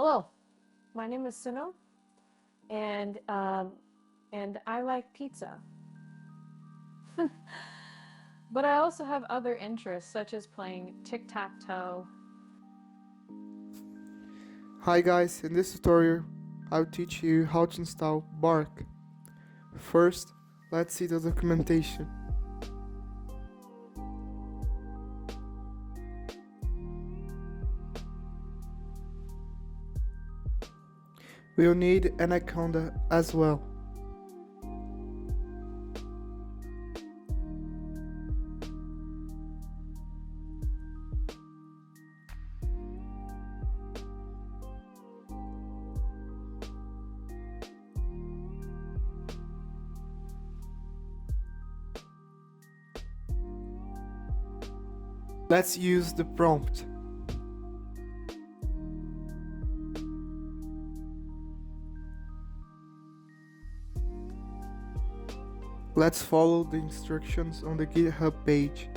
Hello, my name is Suno, and I like pizza. But I also have other interests, such as playing tic-tac-toe. Hi guys, in this tutorial I'll teach you how to install Bark. First, let's see the documentation. We'll need Anaconda as well. Let's use the prompt. Let's follow the instructions on the GitHub page.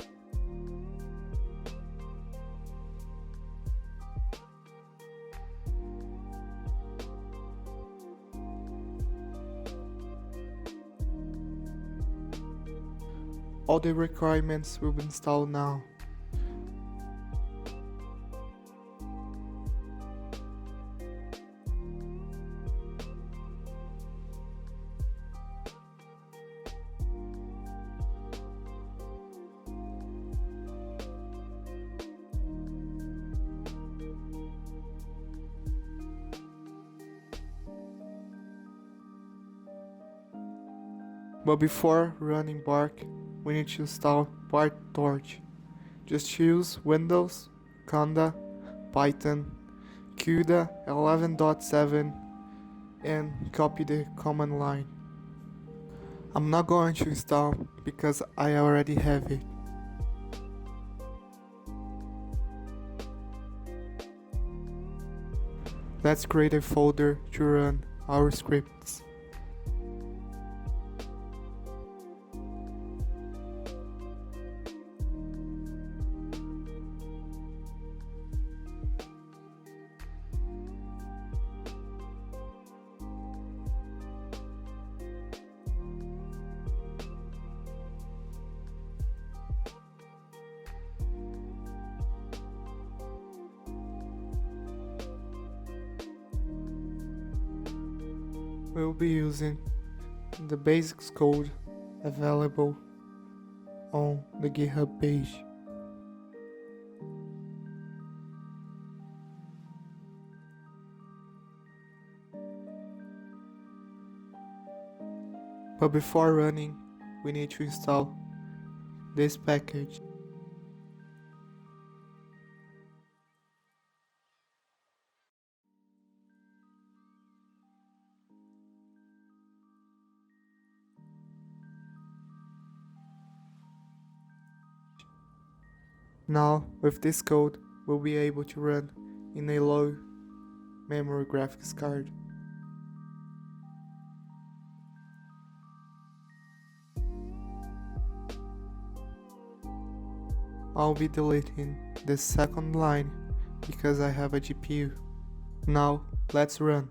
All the requirements will be installed now. But before running Bark, we need to install PyTorch. Just choose Windows, Conda, Python, CUDA 11.7 and copy the command line. I'm not going to install because I already have it. Let's create a folder to run our scripts. We'll be using the basics code available on the GitHub page. But before running, we need to install this package. Now, with this code, we'll be able to run in a low memory graphics card. I'll be deleting the second line because I have a GPU. Now, let's run.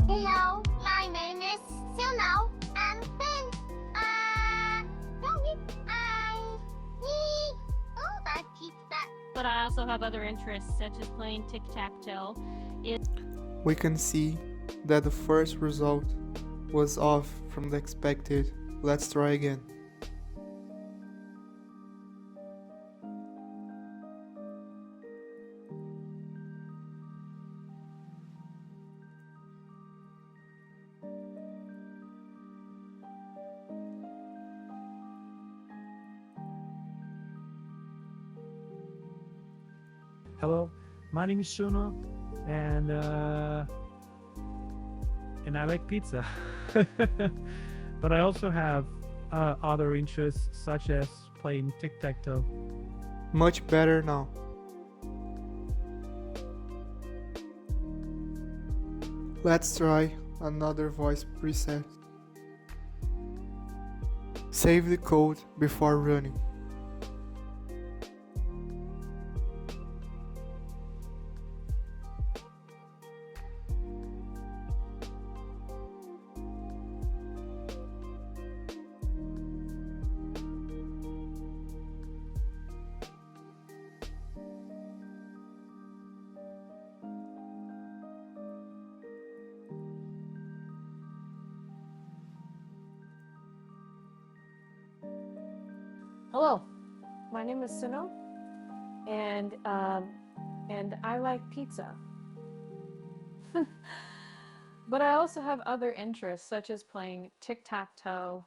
Hello, my name is Suno, and then, I need all that pizza. But I also have other interests, such as playing tic-tac-toe. We can see that the first result was off from the expected Let's try again. Hello, my name is Suno, and I like pizza. But I also have other interests such as playing tic-tac-toe. Much better now. Let's try another voice preset. Save the code before running. Hello, my name is Suno, and I like pizza. But I also have other interests such as playing tic-tac-toe